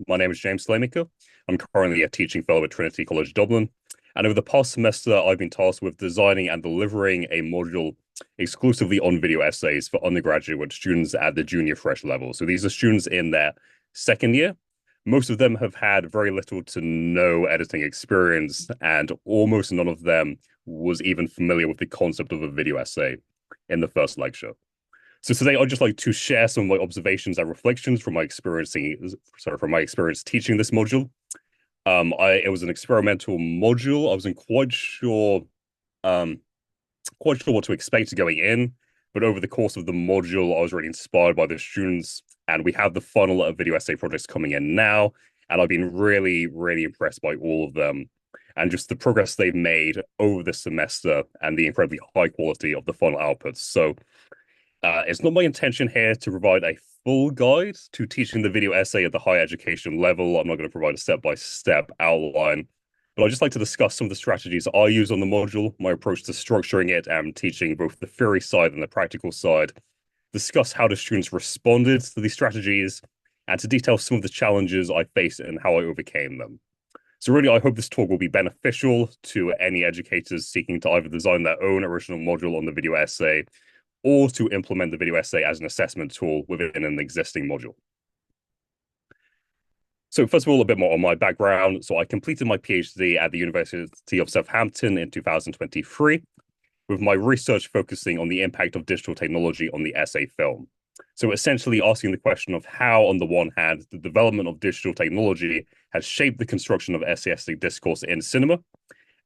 My name is James Slaymaker. I'm currently a teaching fellow at Trinity College Dublin. And over the past semester, I've been tasked with designing and delivering a module exclusively on video essays for undergraduate students at the junior fresh level. So these are students in their second year. Most of them have had very little to no editing experience, and almost none of them was even familiar with the concept of a video essay in the first lecture. So today I'd just like to share some of my observations and reflections from from my experience teaching this module. It was an experimental module. I wasn't um, quite sure what to expect going in, but over the course of the module, I was really inspired by the students, and we have the final video essay projects coming in now, and I've been really, really impressed by all of them, and just the progress they've made over this semester, and the incredibly high quality of the final outputs. So it's not my intention here to provide a full guide to teaching the video essay at the higher education level. I'm not going to provide a step-by-step outline, but I'd just like to discuss some of the strategies I use on the module, my approach to structuring it and teaching both the theory side and the practical side, discuss how the students responded to these strategies, and to detail some of the challenges I faced and how I overcame them. So really, I hope this talk will be beneficial to any educators seeking to either design their own original module on the video essay or to implement the video essay as an assessment tool within an existing module. So first of all, a bit more on my background. So I completed my PhD at the University of Southampton in 2023, with my research focusing on the impact of digital technology on the essay film. So essentially asking the question of how, on the one hand, the development of digital technology has shaped the construction of essayistic discourse in cinema,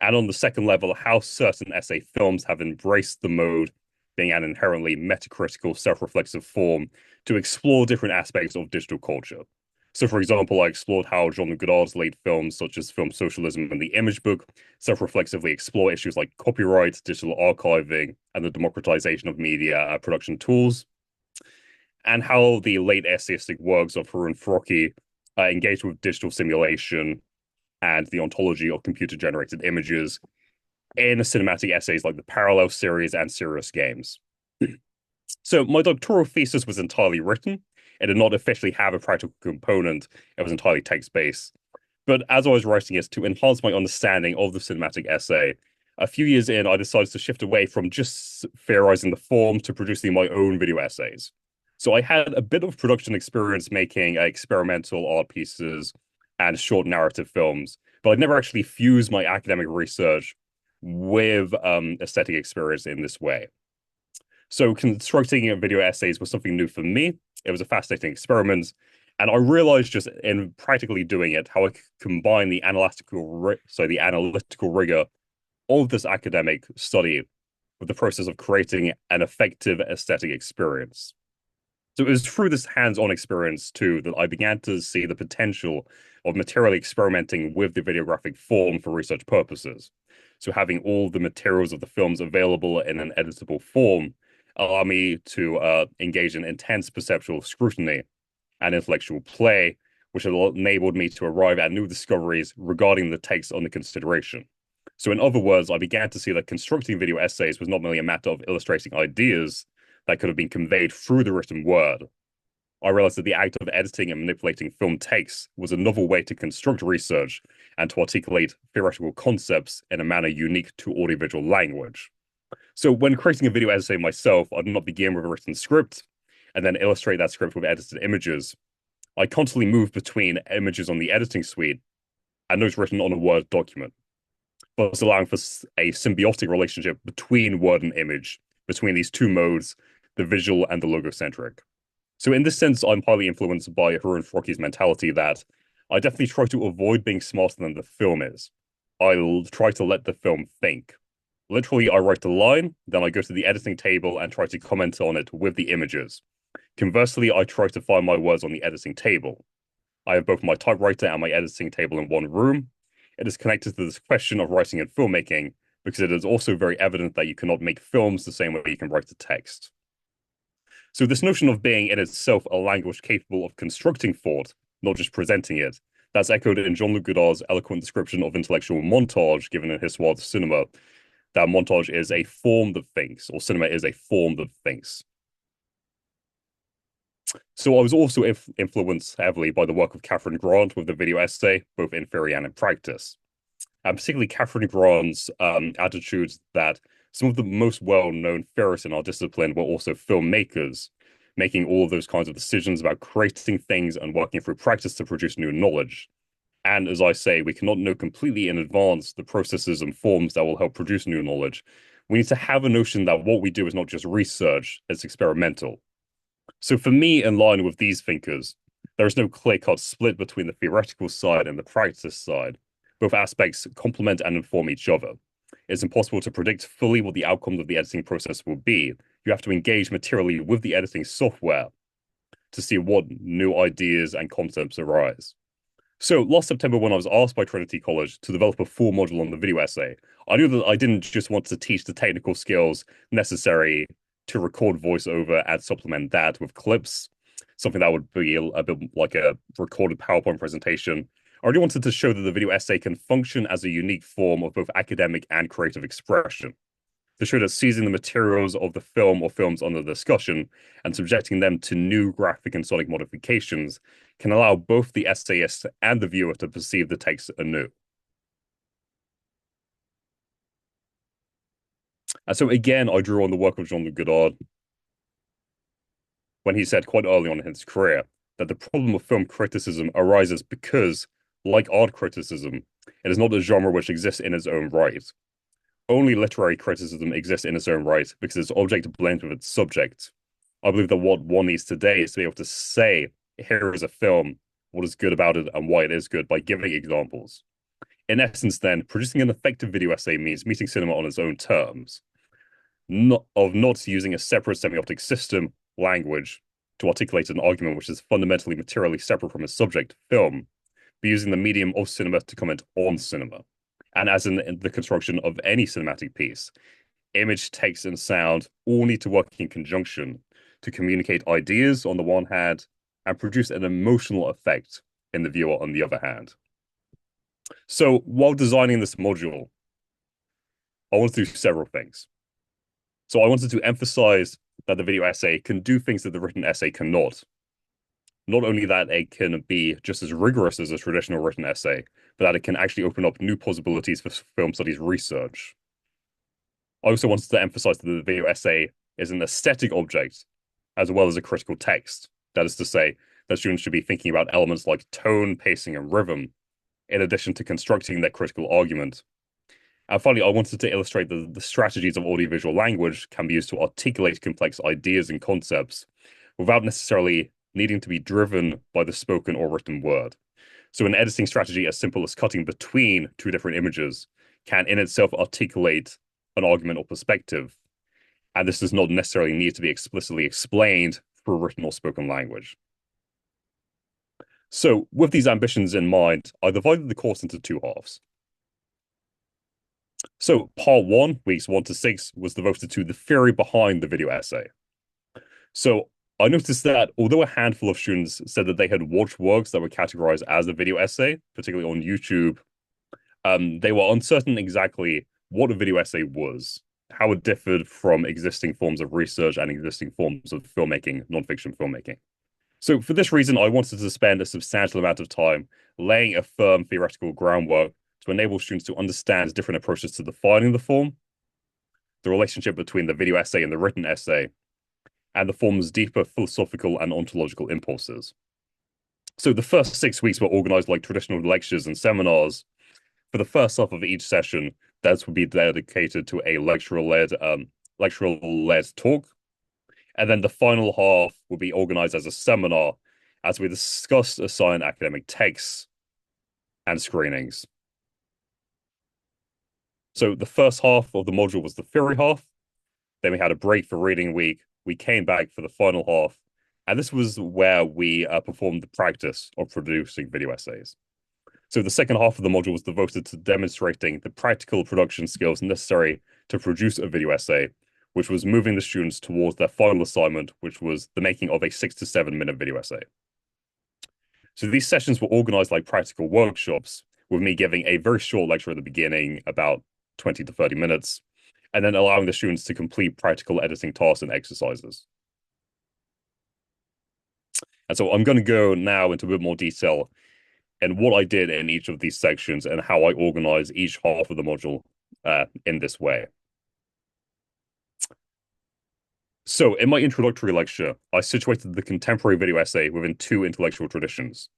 and on the second level, how certain essay films have embraced the mode being an inherently metacritical, self-reflexive form to explore different aspects of digital culture. So, for example, I explored how Jean-Luc Godard's late films, such as Film Socialism and The Image Book, self-reflexively explore issues like copyright, digital archiving, and the democratization of media production tools, and how the late essayistic works of Harun Farokhi engaged with digital simulation and the ontology of computer-generated images in cinematic essays like the Parallel series and Serious Games. So my doctoral thesis was entirely written. It did not officially have a practical component. It was entirely text-based. But as I was writing it, to enhance my understanding of the cinematic essay, a few years in, I decided to shift away from just theorizing the form to producing my own video essays. So I had a bit of production experience making experimental art pieces and short narrative films, but I'd never actually fused my academic research with aesthetic experience in this way. So constructing video essays was something new for me. It was a fascinating experiment. And I realized just in practically doing it, how I could combine the analytical rigor of this academic study with the process of creating an effective aesthetic experience. So it was through this hands-on experience too that I began to see the potential of materially experimenting with the videographic form for research purposes. So having all the materials of the films available in an editable form allow me to engage in intense perceptual scrutiny and intellectual play, which enabled me to arrive at new discoveries regarding the text under consideration. So in other words, I began to see that constructing video essays was not merely a matter of illustrating ideas that could have been conveyed through the written word. I realized that the act of editing and manipulating film text was a novel way to construct research and to articulate theoretical concepts in a manner unique to audiovisual language. So when creating a video essay myself, I did not begin with a written script and then illustrate that script with edited images. I constantly move between images on the editing suite and those written on a Word document, thus allowing for a symbiotic relationship between word and image, between these two modes, the visual and the logocentric. So in this sense, I'm highly influenced by Harun Farokhi's mentality that I definitely try to avoid being smarter than the film is. I'll try to let the film think. Literally, I write a line, then I go to the editing table and try to comment on it with the images. Conversely, I try to find my words on the editing table. I have both my typewriter and my editing table in one room. It is connected to this question of writing and filmmaking because it is also very evident that you cannot make films the same way you can write a text. So this notion of being in itself a language capable of constructing thought, not just presenting it, that's echoed in Jean-Luc Godard's eloquent description of intellectual montage given in Histoire de Cinema, that montage is a form that thinks, or cinema is a form that thinks. So I was also influenced heavily by the work of Catherine Grant with the video essay, both in theory and in practice. And particularly Catherine Grant's attitude that some of the most well-known theorists in our discipline were also filmmakers, making all of those kinds of decisions about creating things and working through practice to produce new knowledge. And as I say, we cannot know completely in advance the processes and forms that will help produce new knowledge. We need to have a notion that what we do is not just research, it's experimental. So for me, in line with these thinkers, there is no clear-cut split between the theoretical side and the practice side. Both aspects complement and inform each other. It's impossible to predict fully what the outcomes of the editing process will be. You have to engage materially with the editing software to see what new ideas and concepts arise. So last September, when I was asked by Trinity College to develop a full module on the video essay, I knew that I didn't just want to teach the technical skills necessary to record voiceover and supplement that with clips, something that would be a bit like a recorded PowerPoint presentation. I already wanted to show that the video essay can function as a unique form of both academic and creative expression, to show that seizing the materials of the film or films under discussion and subjecting them to new graphic and sonic modifications can allow both the essayist and the viewer to perceive the text anew. And so again, I drew on the work of Jean-Luc Godard when he said quite early on in his career that the problem of film criticism arises because, like art criticism, it is not a genre which exists in its own right. Only literary criticism exists in its own right because its object blends with its subject. I believe that what one needs today is to be able to say, here is a film, what is good about it, and why it is good by giving examples. In essence, then, producing an effective video essay means meeting cinema on its own terms, not using a separate semiotic system, language, to articulate an argument which is fundamentally materially separate from its subject, film, but using the medium of cinema to comment on cinema. And as in the construction of any cinematic piece, image, text, and sound all need to work in conjunction to communicate ideas on the one hand and produce an emotional effect in the viewer on the other hand. So while designing this module, I wanted to do several things. So I wanted to emphasize that the video essay can do things that the written essay cannot. Not only that it can be just as rigorous as a traditional written essay, but that it can actually open up new possibilities for film studies research. I also wanted to emphasize that the video essay is an aesthetic object as well as a critical text. That is to say, that students should be thinking about elements like tone, pacing, and rhythm, in addition to constructing their critical argument. And finally, I wanted to illustrate that the strategies of audiovisual language can be used to articulate complex ideas and concepts without necessarily needing to be driven by the spoken or written word. So an editing strategy as simple as cutting between two different images can in itself articulate an argument or perspective. And this does not necessarily need to be explicitly explained through written or spoken language. So with these ambitions in mind, I divided the course into two halves. So part one, weeks 1 to 6, was devoted to the theory behind the video essay. So I noticed that although a handful of students said that they had watched works that were categorized as a video essay, particularly on YouTube, they were uncertain exactly what a video essay was, how it differed from existing forms of research and existing forms of filmmaking, nonfiction filmmaking. So for this reason, I wanted to spend a substantial amount of time laying a firm theoretical groundwork to enable students to understand different approaches to defining the form, the relationship between the video essay and the written essay, and the form's deeper philosophical and ontological impulses. So the first 6 weeks were organized like traditional lectures and seminars. For the first half of each session, that would be dedicated to a lecturer-led talk. And then the final half will be organized as a seminar as we discuss assigned academic texts and screenings. So the first half of the module was the theory half. Then we had a break for reading week. We came back for the final half. And this was where we performed the practice of producing video essays. So the second half of the module was devoted to demonstrating the practical production skills necessary to produce a video essay, which was moving the students towards their final assignment, which was the making of a 6 to 7 minute video essay. So these sessions were organized like practical workshops, with me giving a very short lecture at the beginning, about 20 to 30 minutes, and then allowing the students to complete practical editing tasks and exercises. And so I'm going to go now into a bit more detail in what I did in each of these sections and how I organize each half of the module in this way. So in my introductory lecture, I situated the contemporary video essay within two intellectual traditions.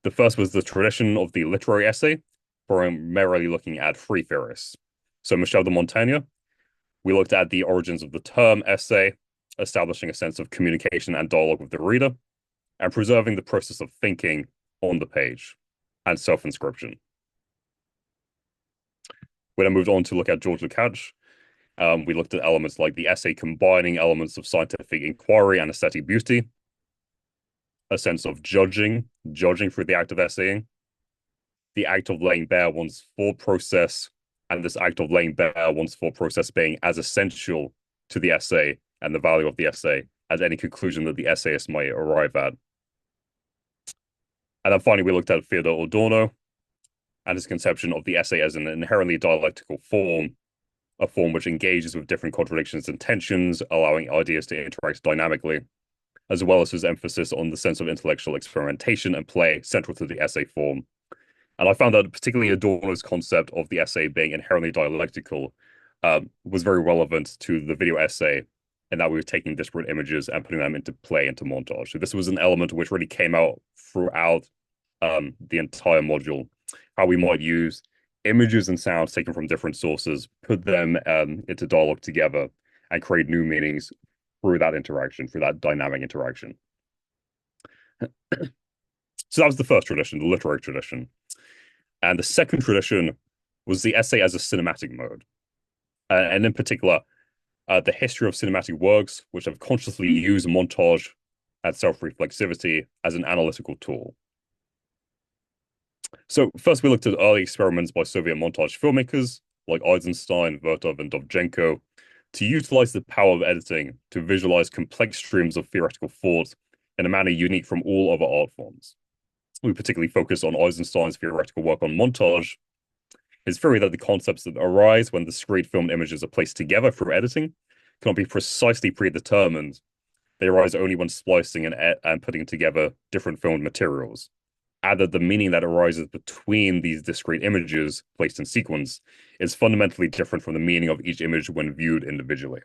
The first was the tradition of the literary essay, primarily looking at free theorists. So Michel de Montaigne, we looked at the origins of the term essay, establishing a sense of communication and dialogue with the reader, and preserving the process of thinking on the page and self-inscription. We then moved on to look at George Lukács. We looked at elements like the essay combining elements of scientific inquiry and aesthetic beauty, a sense of judging through the act of essaying, the act of laying bare one's thought process, and this act of laying bare one's thought process being as essential to the essay and the value of the essay as any conclusion that the essayist might arrive at. And then finally, we looked at Theodore Adorno and his conception of the essay as an inherently dialectical form, a form which engages with different contradictions and tensions, allowing ideas to interact dynamically, as well as his emphasis on the sense of intellectual experimentation and play central to the essay form. And I found that particularly Adorno's concept of the essay being inherently dialectical was very relevant to the video essay, and that we were taking disparate images and putting them into play, into montage. So this was an element which really came out throughout the entire module, how we might use images and sounds taken from different sources, put them into dialogue together, and create new meanings through that interaction, through that dynamic interaction. So that was the first tradition, the literary tradition. And the second tradition was the essay as a cinematic mode. And in particular, the history of cinematic works, which have consciously used montage and self-reflexivity as an analytical tool. So first we looked at early experiments by Soviet montage filmmakers like Eisenstein, Vertov, and Dovzhenko to utilize the power of editing to visualize complex streams of theoretical thought in a manner unique from all other art forms. We particularly focused on Eisenstein's theoretical work on montage, his theory that the concepts that arise when discrete filmed images are placed together through editing cannot be precisely predetermined. They arise only when splicing and putting together different filmed materials. And that the meaning that arises between these discrete images placed in sequence is fundamentally different from the meaning of each image when viewed individually.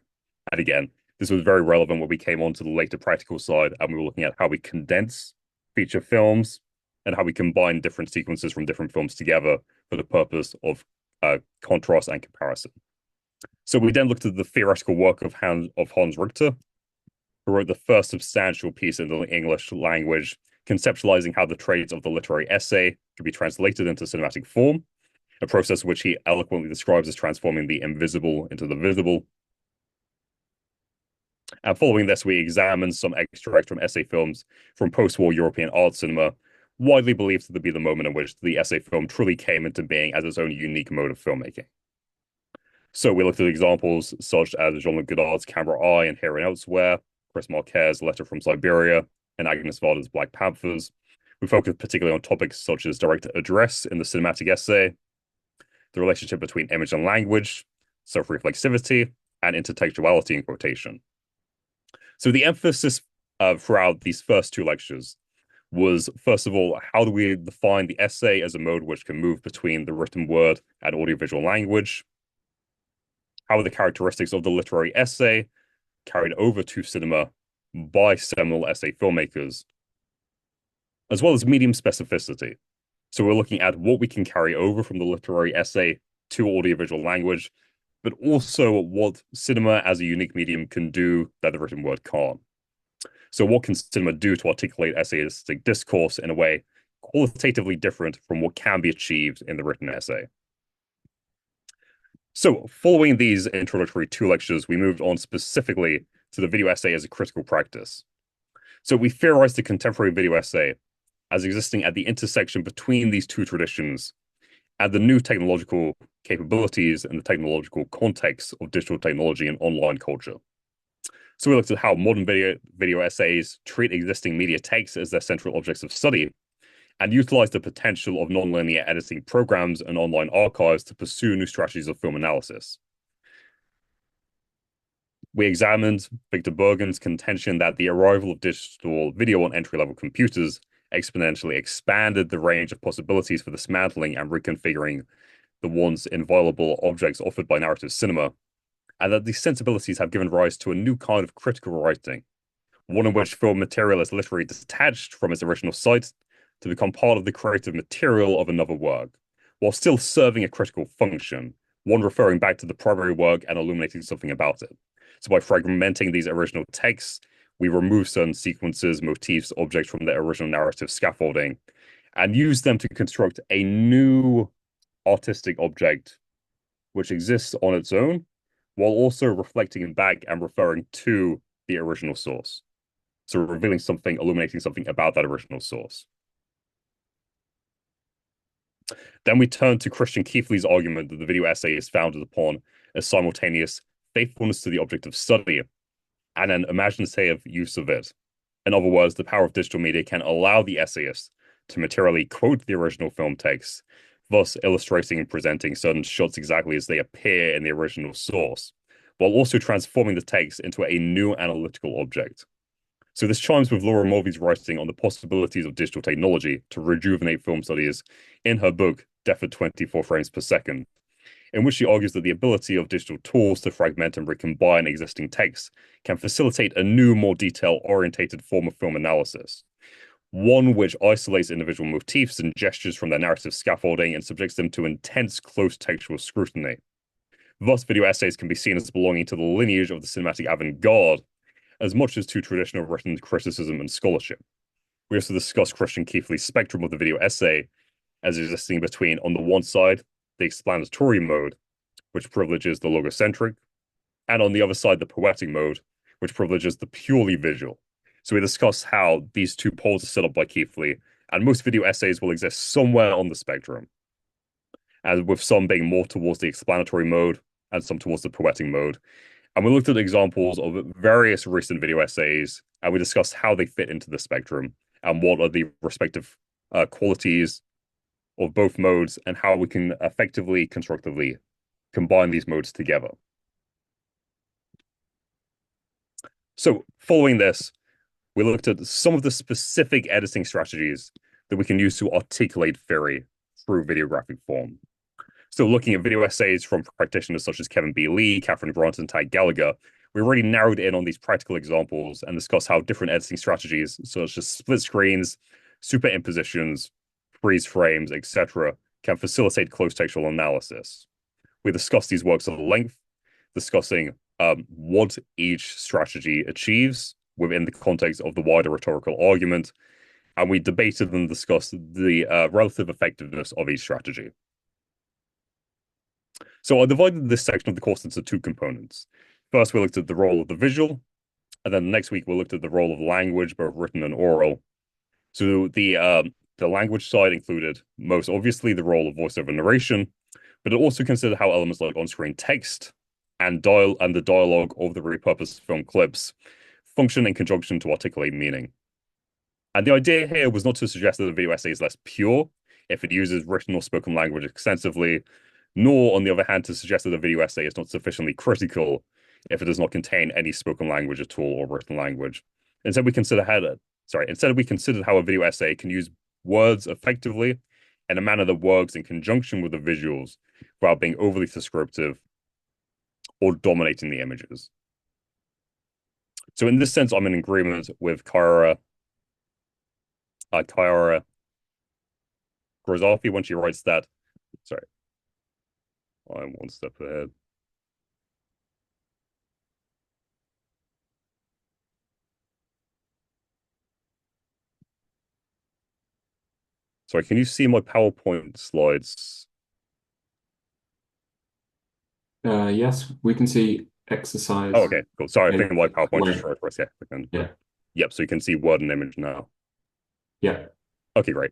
And again, this was very relevant when we came on to the later practical side, and we were looking at how we condense feature films and how we combine different sequences from different films together for the purpose of contrast and comparison. So we then looked at the theoretical work of Hans Richter, who wrote the first substantial piece in the English language, conceptualizing how the traits of the literary essay could be translated into cinematic form, a process which he eloquently describes as transforming the invisible into the visible. And following this, we examined some extracts from essay films from post-war European art cinema, widely believed to be the moment in which the essay film truly came into being as its own unique mode of filmmaking. So we looked at examples such as Jean-Luc Godard's Camera Eye and Here and Elsewhere, Chris Marquez's Letter from Siberia, and Agnes Varda's Black Panthers. We focused particularly on topics such as direct address in the cinematic essay, the relationship between image and language, self-reflexivity, and intertextuality in quotation. So the emphasis throughout these first two lectures was, first of all, how do we define the essay as a mode which can move between the written word and audiovisual language? How are the characteristics of the literary essay carried over to cinema by seminal essay filmmakers, as well as medium specificity. So we're looking at what we can carry over from the literary essay to audiovisual language, but also what cinema as a unique medium can do that the written word can't. So what can cinema do to articulate essayistic discourse in a way qualitatively different from what can be achieved in the written essay? So following these introductory two lectures, we moved on specifically to the video essay as a critical practice. So we theorized the contemporary video essay as existing at the intersection between these two traditions and the new technological capabilities and the technological context of digital technology and online culture. So we looked at how modern video essays treat existing media texts as their central objects of study and utilize the potential of nonlinear editing programs and online archives to pursue new strategies of film analysis. We examined Victor Bergen's contention that the arrival of digital video on entry-level computers exponentially expanded the range of possibilities for dismantling and reconfiguring the once inviolable objects offered by narrative cinema, and that these sensibilities have given rise to a new kind of critical writing, one in which film material is literally detached from its original site to become part of the creative material of another work, while still serving a critical function, one referring back to the primary work and illuminating something about it. So by fragmenting these original texts, we remove certain sequences, motifs, objects from their original narrative scaffolding, and use them to construct a new artistic object which exists on its own, while also reflecting back and referring to the original source. So revealing something, illuminating something about that original source. Then we turn to Christian Keithley's argument that the video essay is founded upon a simultaneous faithfulness to the object of study and an imaginative use of it. In other words, the power of digital media can allow the essayist to materially quote the original film text, thus illustrating and presenting certain shots exactly as they appear in the original source, while also transforming the text into a new analytical object. So this chimes with Laura Mulvey's writing on the possibilities of digital technology to rejuvenate film studies in her book, Death at 24 Frames Per Second, in which she argues that the ability of digital tools to fragment and recombine existing texts can facilitate a new, more detail-orientated form of film analysis, one which isolates individual motifs and gestures from their narrative scaffolding and subjects them to intense, close textual scrutiny. Thus, video essays can be seen as belonging to the lineage of the cinematic avant-garde, as much as to traditional written criticism and scholarship. We also discuss Christian Keithley's spectrum of the video essay as existing between, on the one side, the explanatory mode, which privileges the logocentric, and on the other side, the poetic mode, which privileges the purely visual. So we discuss how these two poles are set up by Keithley, and most video essays will exist somewhere on the spectrum, and with some being more towards the explanatory mode and some towards the poetic mode. And we looked at examples of various recent video essays, and we discussed how they fit into the spectrum and what are the respective qualities of both modes and how we can effectively, constructively combine these modes together. So following this, we looked at some of the specific editing strategies that we can use to articulate theory through videographic form. So looking at video essays from practitioners such as Kevin B. Lee, Catherine Grant, and Tag Gallagher, we really narrowed in on these practical examples and discussed how different editing strategies, such as split screens, superimpositions, freeze frames, etc., can facilitate close textual analysis. We discussed these works at length, discussing what each strategy achieves within the context of the wider rhetorical argument, and we debated and discussed the relative effectiveness of each strategy. So I divided this section of the course into two components. First, we looked at the role of the visual, and then next week we looked at the role of language, both written and oral. So the language side included, most obviously, the role of voiceover narration, but it also considered how elements like on-screen text and the dialogue of the repurposed film clips function in conjunction to articulate meaning. And the idea here was not to suggest that the video essay is less pure if it uses written or spoken language extensively, nor, on the other hand, to suggest that the video essay is not sufficiently critical if it does not contain any spoken language at all or written language. Instead, we considered how a video essay can use words effectively in a manner that works in conjunction with the visuals without being overly descriptive or dominating the images. So in this sense, I'm in agreement with Kyra Grozafi when she writes that. Sorry, I'm one step ahead. Sorry, can you see my PowerPoint slides? Yes, we can see exercise. Oh, okay, cool. Sorry, I think my PowerPoint just Like, showed for a second. yeah, Yep, so you can see word and image now. yeah. Okay, great.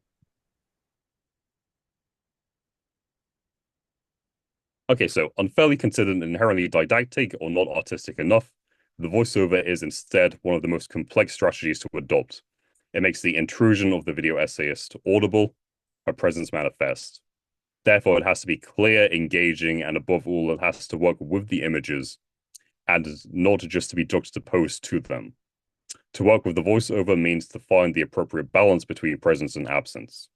Okay, so unfairly considered inherently didactic or not artistic enough, the voiceover is instead one of the most complex strategies to adopt. It makes the intrusion of the video essayist audible, her presence manifest. Therefore, it has to be clear, engaging, and above all, it has to work with the images and not just to be juxtaposed to them. To work with the voiceover means to find the appropriate balance between presence and absence.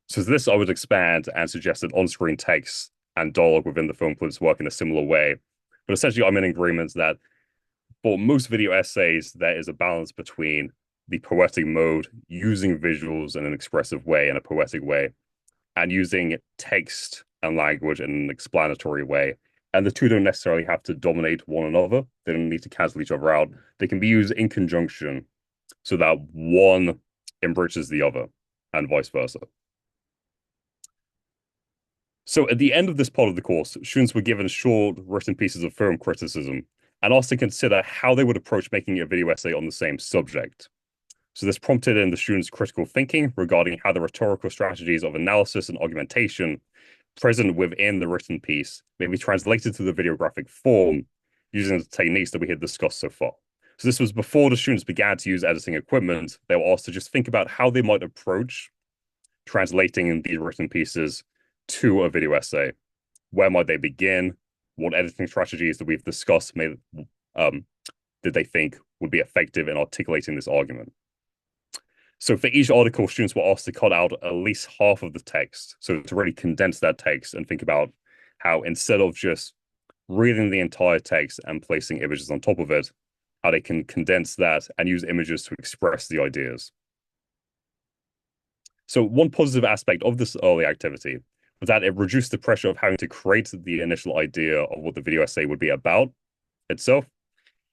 So this I would expand and suggest that on-screen text and dialogue within the film clips work in a similar way. But essentially, I'm in agreement that for most video essays, there is a balance between the poetic mode, using visuals in an expressive way, in a poetic way, and using text and language in an explanatory way. And the two don't necessarily have to dominate one another. They don't need to cancel each other out. They can be used in conjunction so that one enriches the other and vice versa. So at the end of this part of the course, students were given short written pieces of film criticism and asked to consider how they would approach making a video essay on the same subject. So this prompted in the students' critical thinking regarding how the rhetorical strategies of analysis and argumentation present within the written piece may be translated to the videographic form using the techniques that we had discussed so far. So this was before the students began to use editing equipment. They were asked to just think about how they might approach translating these written pieces to a video essay. Where might they begin? What editing strategies that we've discussed did they think would be effective in articulating this argument? So for each article, students were asked to cut out at least half of the text. So to really condense that text and think about how instead of just reading the entire text and placing images on top of it, how they can condense that and use images to express the ideas. So one positive aspect of this early activity was that it reduced the pressure of having to create the initial idea of what the video essay would be about itself,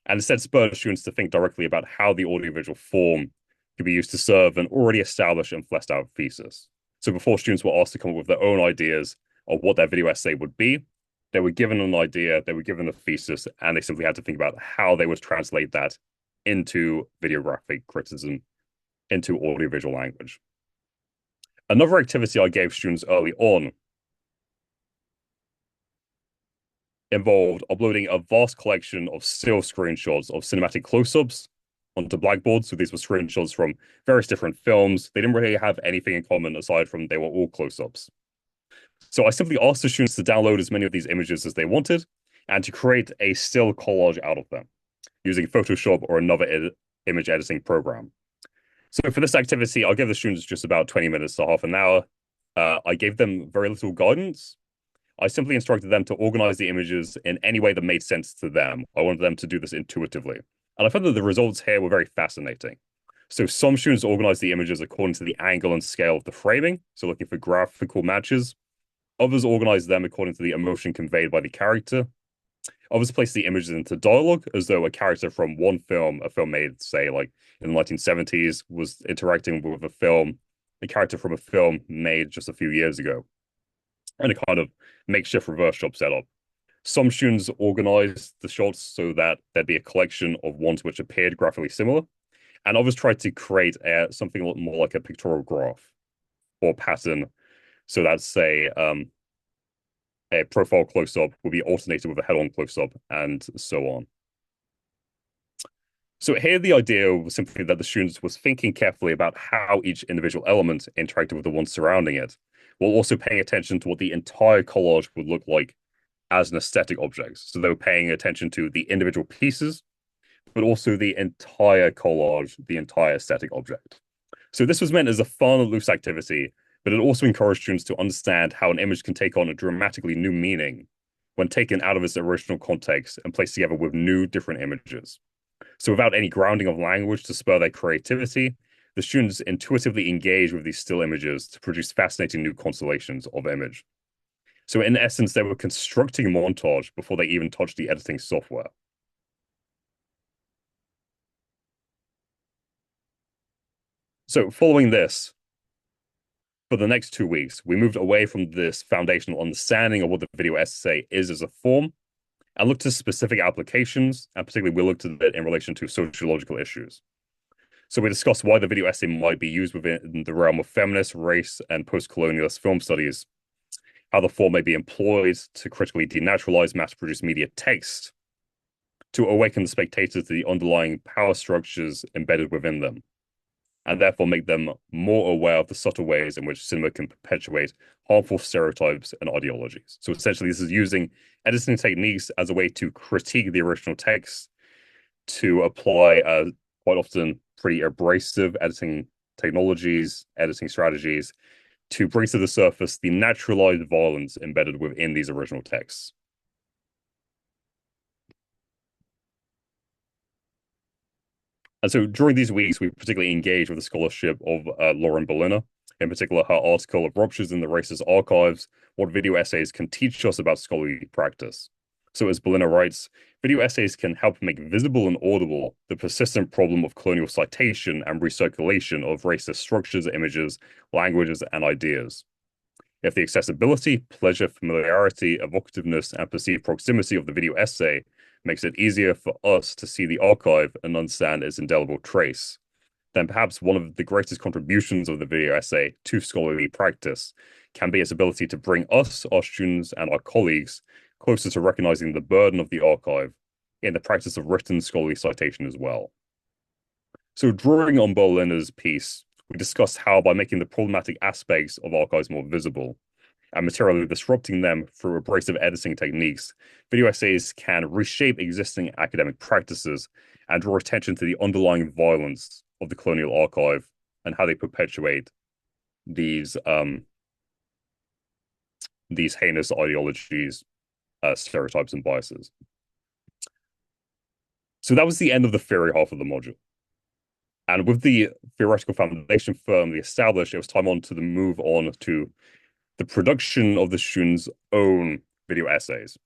and instead spurred students to think directly about how the audiovisual form could be used to serve an already established and fleshed out thesis. So before students were asked to come up with their own ideas of what their video essay would be, they were given an idea, they were given a thesis, and they simply had to think about how they would translate that into videographic criticism, into audiovisual language. Another activity I gave students early on involved uploading a vast collection of still screenshots of cinematic close-ups onto Blackboard. So these were screenshots from various different films. They didn't really have anything in common aside from they were all close-ups. So I simply asked the students to download as many of these images as they wanted and to create a still collage out of them using Photoshop or another image editing program. So for this activity, I'll give the students just about 20 minutes to half an hour. I gave them very little guidance. I simply instructed them to organize the images in any way that made sense to them. I wanted them to do this intuitively. And I found that the results here were very fascinating. So some students organized the images according to the angle and scale of the framing, so looking for graphical matches. Others organized them according to the emotion conveyed by the character. Others placed the images into dialogue as though a character from one film, a film made, say, like in the 1970s, was interacting with a character from a film made just a few years ago, and a kind of makeshift reverse shot setup. Some students organized the shots so that there'd be a collection of ones which appeared graphically similar, and others tried to create something more like a pictorial graph or pattern. So that's, say, a profile close-up will be alternated with a head-on close-up, and so on. So here the idea was simply that the students was thinking carefully about how each individual element interacted with the ones surrounding it, while also paying attention to what the entire collage would look like as an aesthetic object. So they were paying attention to the individual pieces, but also the entire collage, the entire aesthetic object. So this was meant as a fun, loose activity, but it also encouraged students to understand how an image can take on a dramatically new meaning when taken out of its original context and placed together with new, different images. So without any grounding of language to spur their creativity, the students intuitively engage with these still images to produce fascinating new constellations of image. So in essence, they were constructing a montage before they even touched the editing software. So following this, for the next 2 weeks, we moved away from this foundational understanding of what the video essay is as a form and looked to specific applications, and particularly we looked at it in relation to sociological issues. So we discussed why the video essay might be used within the realm of feminist, race, and post-colonialist film studies, how the form may be employed to critically denaturalize mass-produced media text, to awaken the spectators to the underlying power structures embedded within them, and therefore make them more aware of the subtle ways in which cinema can perpetuate harmful stereotypes and ideologies. So essentially, this is using editing techniques as a way to critique the original text, to apply quite often pretty abrasive editing technologies, editing strategies, to bring to the surface the naturalized violence embedded within these original texts. And so during these weeks, we particularly engaged with the scholarship of Lauren Berliner, in particular her article of Ruptures in the Racist Archives, What Video Essays Can Teach Us About Scholarly Practice. So as Berliner writes, video essays can help make visible and audible the persistent problem of colonial citation and recirculation of racist structures, images, languages, and ideas. If the accessibility, pleasure, familiarity, evocativeness, and perceived proximity of the video essay makes it easier for us to see the archive and understand its indelible trace, then perhaps one of the greatest contributions of the video essay to scholarly practice can be its ability to bring us, our students, and our colleagues closer to recognizing the burden of the archive in the practice of written scholarly citation as well. So drawing on Berliner's piece, we discussed how by making the problematic aspects of archives more visible and materially disrupting them through abrasive editing techniques, video essays can reshape existing academic practices and draw attention to the underlying violence of the colonial archive and how they perpetuate these heinous ideologies, stereotypes, and biases. So that was the end of the theory half of the module. And with the theoretical foundation firmly established, it was time on to move on to the production of the students' own video essays.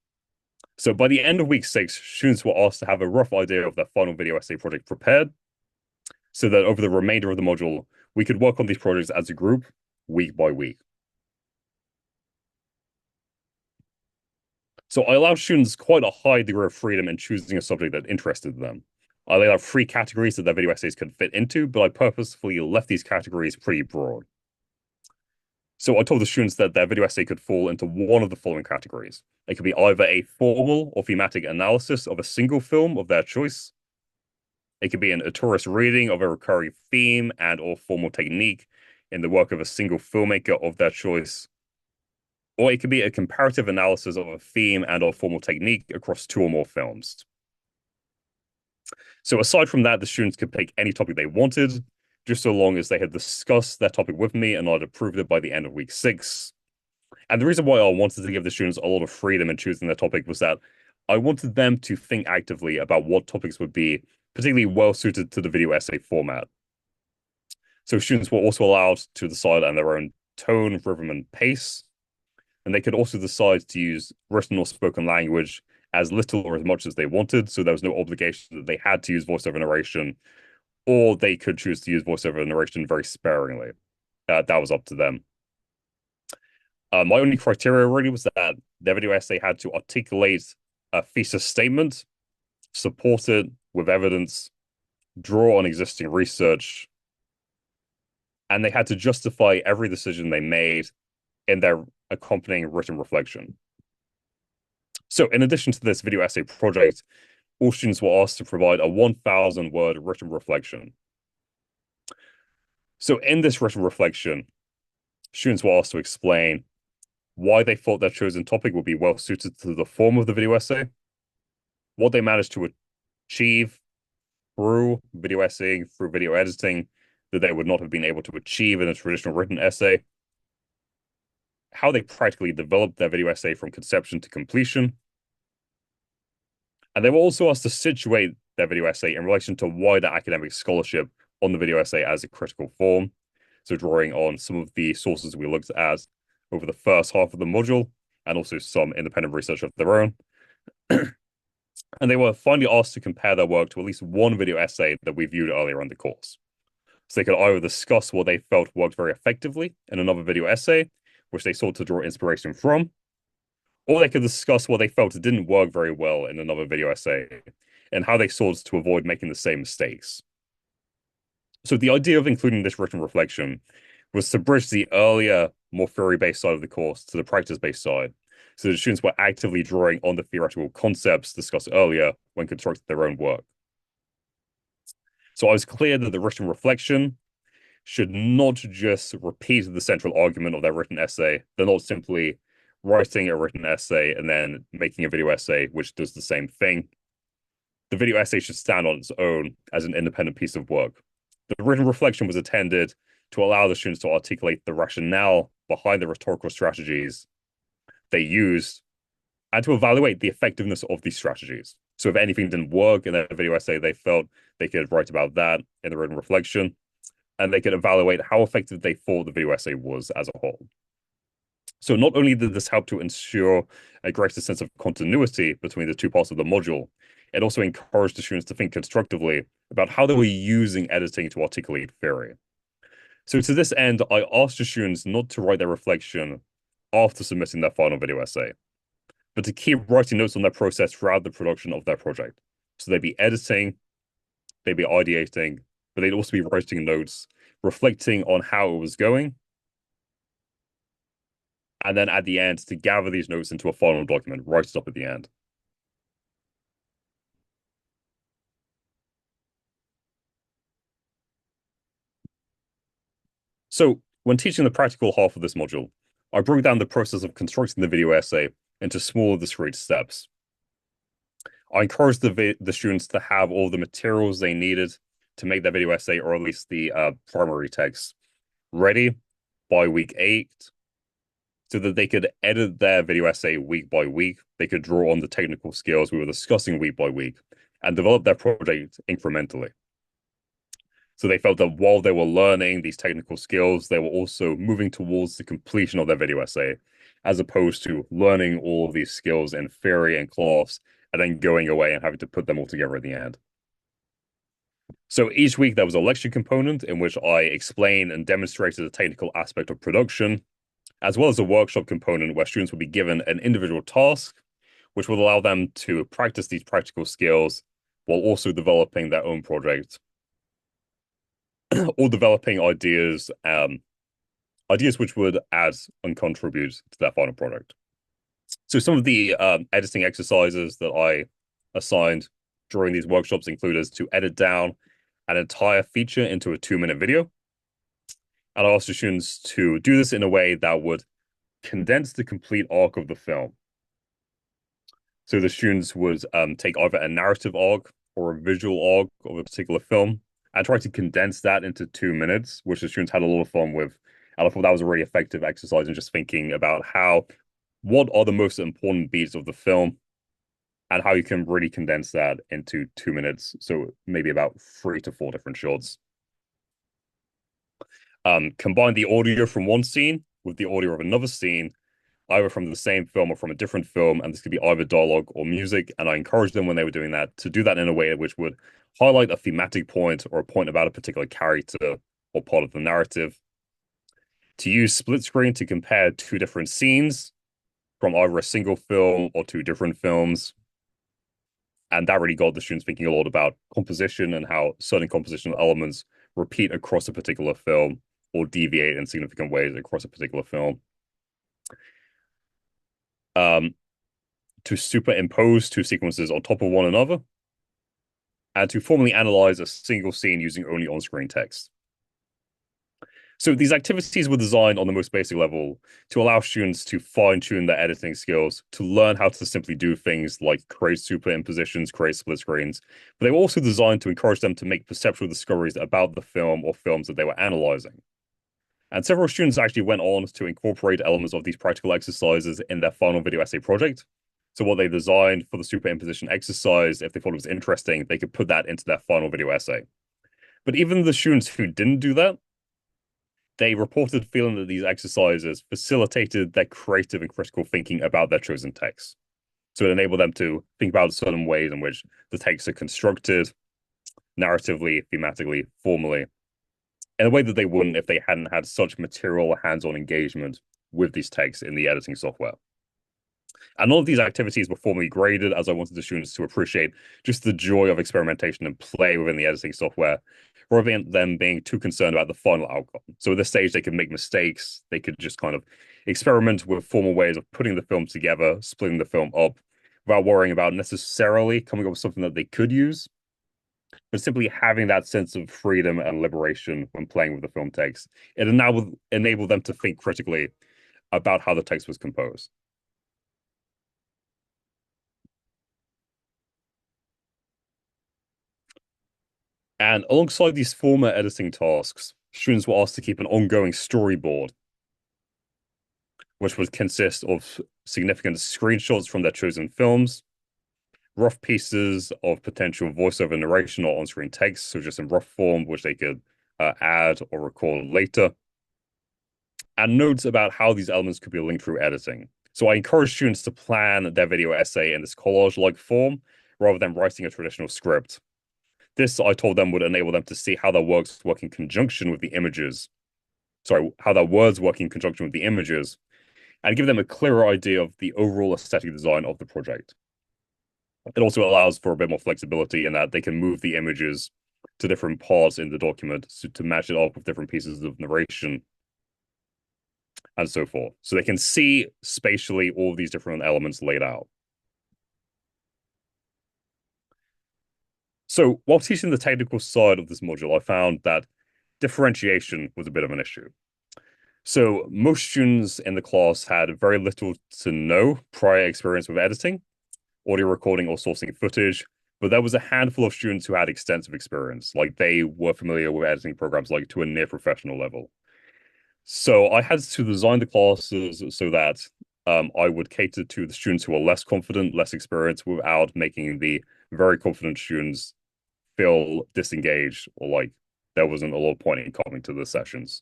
So by the end of week 6, students were asked to have a rough idea of their final video essay project prepared, so that over the remainder of the module, we could work on these projects as a group, week by week. So I allowed students quite a high degree of freedom in choosing a subject that interested them. I laid out 3 categories that their video essays could fit into, but I purposefully left these categories pretty broad. So I told the students that their video essay could fall into one of the following categories. It could be either a formal or thematic analysis of a single film of their choice. It could be a tourist reading of a recurring theme and or formal technique in the work of a single filmmaker of their choice. Or it could be a comparative analysis of a theme and or formal technique across 2 or more films. So aside from that, the students could pick any topic they wanted, just so long as they had discussed their topic with me and I'd approved it by the end of week 6. And the reason why I wanted to give the students a lot of freedom in choosing their topic was that I wanted them to think actively about what topics would be particularly well suited to the video essay format. So students were also allowed to decide on their own tone, rhythm, and pace. And they could also decide to use written or spoken language as little or as much as they wanted. So there was no obligation that they had to use voiceover narration, or they could choose to use voiceover narration very sparingly. That was up to them. My only criteria really was that their video essay had to articulate a thesis statement, support it with evidence, draw on existing research, and they had to justify every decision they made in their accompanying written reflection. So in addition to this video essay project, all students were asked to provide a 1,000-word written reflection. So in this written reflection, students were asked to explain why they thought their chosen topic would be well suited to the form of the video essay, what they managed to achieve through video essaying, through video editing, that they would not have been able to achieve in a traditional written essay, how they practically developed their video essay from conception to completion. And they were also asked to situate their video essay in relation to wider academic scholarship on the video essay as a critical form. So drawing on some of the sources we looked at over the first half of the module, and also some independent research of their own. And they were finally asked to compare their work to at least one video essay that we viewed earlier in the course. So they could either discuss what they felt worked very effectively in another video essay, which they sought to draw inspiration from, or they could discuss what they felt didn't work very well in another video essay, and how they sought to avoid making the same mistakes. So the idea of including this written reflection was to bridge the earlier, more theory-based side of the course to the practice-based side, so the students were actively drawing on the theoretical concepts discussed earlier when constructing their own work. So I was clear that the written reflection should not just repeat the central argument of their written essay. They're not simply writing a written essay and then making a video essay which does the same thing. The video essay should stand on its own as an independent piece of work. The written reflection was intended to allow the students to articulate the rationale behind the rhetorical strategies they used and to evaluate the effectiveness of these strategies. So if anything didn't work in their video essay, they felt they could write about that in the written reflection, and they could evaluate how effective they thought the video essay was as a whole. So not only did this help to ensure a greater sense of continuity between the two parts of the module, it also encouraged the students to think constructively about how they were using editing to articulate theory. So to this end, I asked the students not to write their reflection after submitting their final video essay, but to keep writing notes on their process throughout the production of their project. So they'd be editing, they'd be ideating, but they'd also be writing notes, reflecting on how it was going, and then at the end to gather these notes into a final document, write it up at the end. So when teaching the practical half of this module, I broke down the process of constructing the video essay into small, discrete steps. I encouraged the students to have all the materials they needed to make their video essay, or at least the primary text, ready by week 8, so that they could edit their video essay week by week. They could draw on the technical skills we were discussing week by week and develop their project incrementally. So they felt that while they were learning these technical skills, they were also moving towards the completion of their video essay, as opposed to learning all of these skills in theory and class and then going away and having to put them all together at the end. So each week there was a lecture component in which I explained and demonstrated a technical aspect of production, as well as a workshop component where students would be given an individual task, which would allow them to practice these practical skills while also developing their own project or developing ideas which would add and contribute to their final product. So some of the editing exercises that I assigned during these workshops included to edit down an entire feature into a 2-minute video. And I asked the students to do this in a way that would condense the complete arc of the film. So the students would take either a narrative arc or a visual arc of a particular film and try to condense that into 2 minutes, which the students had a lot of fun with. And I thought that was a really effective exercise in just thinking about what are the most important beats of the film and how you can really condense that into 2 minutes. So maybe about 3 to 4 different shots. Combine the audio from one scene with the audio of another scene, either from the same film or from a different film, and this could be either dialogue or music. And I encouraged them when they were doing that to do that in a way which would highlight a thematic point or a point about a particular character or part of the narrative. To use split screen to compare 2 different scenes from either a single film or 2 different films. And that really got the students thinking a lot about composition and how certain compositional elements repeat across a particular film or deviate in significant ways across a particular film. To superimpose 2 sequences on top of one another, and to formally analyze a single scene using only on-screen text. So these activities were designed on the most basic level to allow students to fine-tune their editing skills, to learn how to simply do things like create superimpositions, create split screens, but they were also designed to encourage them to make perceptual discoveries about the film or films that they were analyzing. And several students actually went on to incorporate elements of these practical exercises in their final video essay project. So what they designed for the superimposition exercise, if they thought it was interesting, they could put that into their final video essay. But even the students who didn't do that, they reported feeling that these exercises facilitated their creative and critical thinking about their chosen texts. So it enabled them to think about certain ways in which the texts are constructed, narratively, thematically, formally, in a way that they wouldn't if they hadn't had such material hands-on engagement with these texts in the editing software. And all of these activities were formally graded, as I wanted the students to appreciate just the joy of experimentation and play within the editing software, rather than them being too concerned about the final outcome. So at this stage, they could make mistakes. They could just kind of experiment with formal ways of putting the film together, splitting the film up, without worrying about necessarily coming up with something that they could use. but simply having that sense of freedom and liberation when playing with the film text, it enabled them to think critically about how the text was composed. And alongside these former editing tasks, students were asked to keep an ongoing storyboard, which would consist of significant screenshots from their chosen films, rough pieces of potential voiceover narration or on-screen text, so just in rough form, which they could add or record later, and notes about how these elements could be linked through editing. So I encourage students to plan their video essay in this collage-like form rather than writing a traditional script. This, I told them, would enable them to see how their works work in conjunction with the images. Sorry, how their words work in conjunction with the images, and give them a clearer idea of the overall aesthetic design of the project. It also allows for a bit more flexibility in that they can move the images to different parts in the document to match it up with different pieces of narration and so forth. So they can see spatially all of these different elements laid out. So while teaching the technical side of this module, I found that differentiation was a bit of an issue. So most students in the class had very little to no prior experience with editing, audio recording, or sourcing footage, but there was a handful of students who had extensive experience, like they were familiar with editing programs like to a near professional level. So I had to design the classes so that I would cater to the students who are less confident, less experienced, without making the very confident students feel disengaged or like there wasn't a lot of point in coming to the sessions.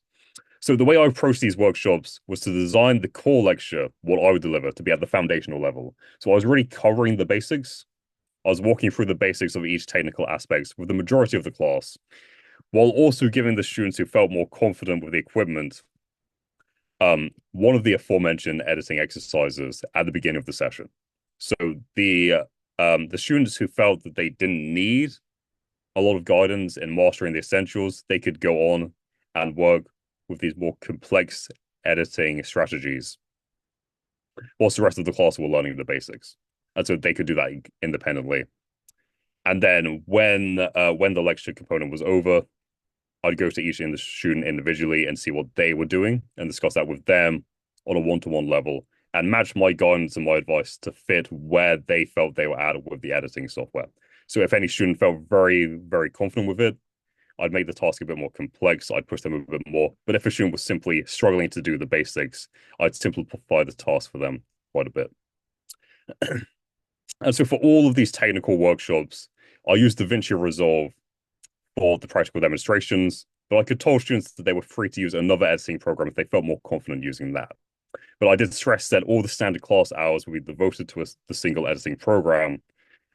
So the way I approached these workshops was to design the core lecture, what I would deliver, to be at the foundational level. So I was really covering the basics. I was walking through the basics of each technical aspects with the majority of the class, while also giving the students who felt more confident with the equipment one of the aforementioned editing exercises at the beginning of the session. So the students who felt that they didn't need a lot of guidance in mastering the essentials, they could go on and work with these more complex editing strategies, whilst the rest of the class were learning the basics. And so they could do that independently. And then when the lecture component was over, I'd go to each student individually and see what they were doing and discuss that with them on a one-to-one level and match my guidance and my advice to fit where they felt they were at with the editing software. So if any student felt very, very confident with it, I'd make the task a bit more complex. I'd push them a bit more. But if a student was simply struggling to do the basics, I'd simplify the task for them quite a bit. And so for all of these technical workshops, I used DaVinci Resolve for the practical demonstrations, but I could tell students that they were free to use another editing program if they felt more confident using that. But I did stress that all the standard class hours would be devoted to the single editing program,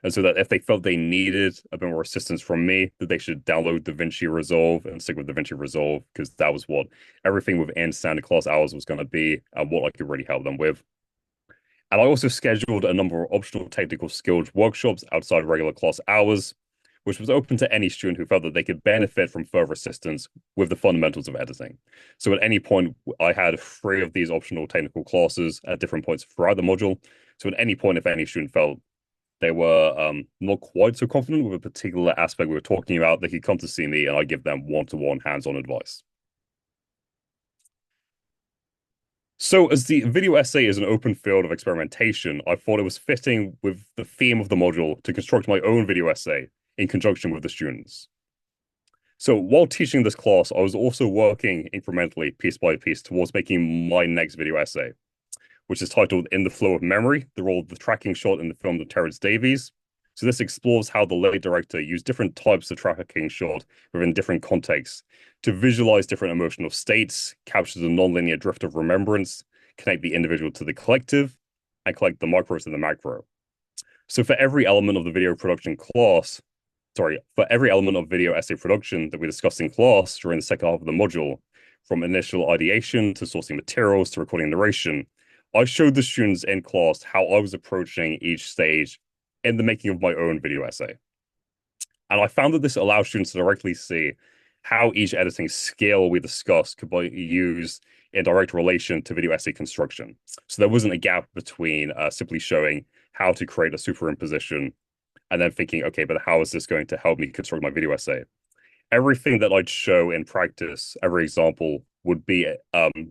and so that if they felt they needed a bit more assistance from me, that they should download DaVinci Resolve and stick with DaVinci Resolve, because that was what everything within standard class hours was going to be and what I could really help them with. And I also scheduled a number of optional technical skills workshops outside regular class hours, which was open to any student who felt that they could benefit from further assistance with the fundamentals of editing. So at any point, I had 3 of these optional technical classes at different points throughout the module. So at any point, if any student felt they were not quite so confident with a particular aspect we were talking about, they could come to see me and I give them one-to-one hands-on advice. So as the video essay is an open field of experimentation, I thought it was fitting with the theme of the module to construct my own video essay in conjunction with the students. So while teaching this class, I was also working incrementally, piece by piece, towards making my next video essay, which is titled In the Flow of Memory, the role of the tracking shot in the film of Terrence Davies. So this explores how the late director used different types of tracking shot within different contexts to visualize different emotional states, capture the nonlinear drift of remembrance, connect the individual to the collective, and collect the micro to the macro. So for every element of the video production class, for every element of video essay production that we discussed in class during the second half of the module, from initial ideation to sourcing materials to recording narration, I showed the students in class how I was approaching each stage in the making of my own video essay. And I found that this allows students to directly see how each editing skill we discussed could be used in direct relation to video essay construction. So there wasn't a gap between simply showing how to create a superimposition and then thinking, okay, but how is this going to help me construct my video essay? Everything that I'd show in practice, every example would be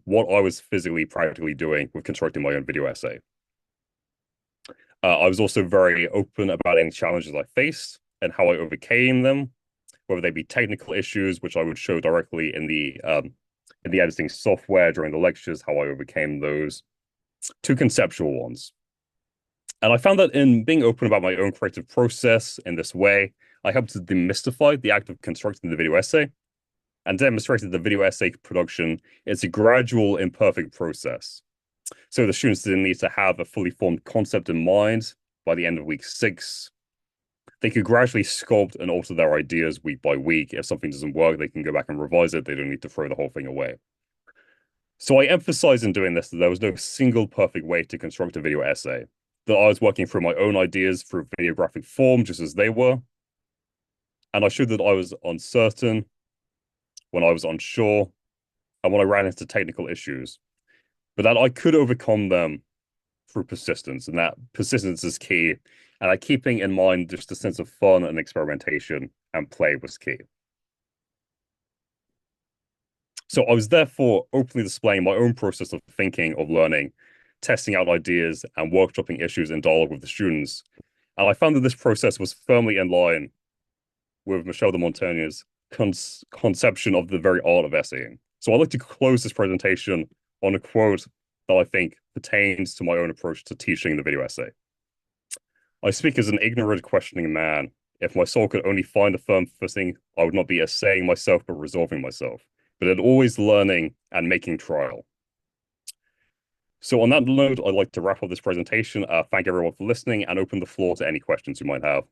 what I was physically, practically doing with constructing my own video essay. I was also very open about any challenges I faced and how I overcame them, whether they be technical issues, which I would show directly in the editing software during the lectures, how I overcame those, to conceptual ones. And I found that in being open about my own creative process in this way, I helped to demystify the act of constructing the video essay and demonstrated the video essay production is a gradual, imperfect process. So the students didn't need to have a fully formed concept in mind by the end of week 6. They could gradually sculpt and alter their ideas week by week. If something doesn't work, they can go back and revise it. They don't need to throw the whole thing away. So I emphasize in doing this that there was no single perfect way to construct a video essay, that I was working through my own ideas through videographic form, just as they were. And I showed that I was uncertain, when I was unsure, and when I ran into technical issues, but that I could overcome them through persistence, and that persistence is key. And that keeping in mind just a sense of fun and experimentation and play was key. So I was therefore openly displaying my own process of thinking, of learning, testing out ideas, and workshopping issues in dialogue with the students. And I found that this process was firmly in line with Michel de Montaigne's conception of the very art of essaying. So I'd like to close this presentation on a quote that I think pertains to my own approach to teaching the video essay. I speak as an ignorant, questioning man. If my soul could only find a firm footing, I would not be essaying myself, but resolving myself, but in always learning and making trial. So on that note, I'd like to wrap up this presentation. Thank everyone for listening and open the floor to any questions you might have.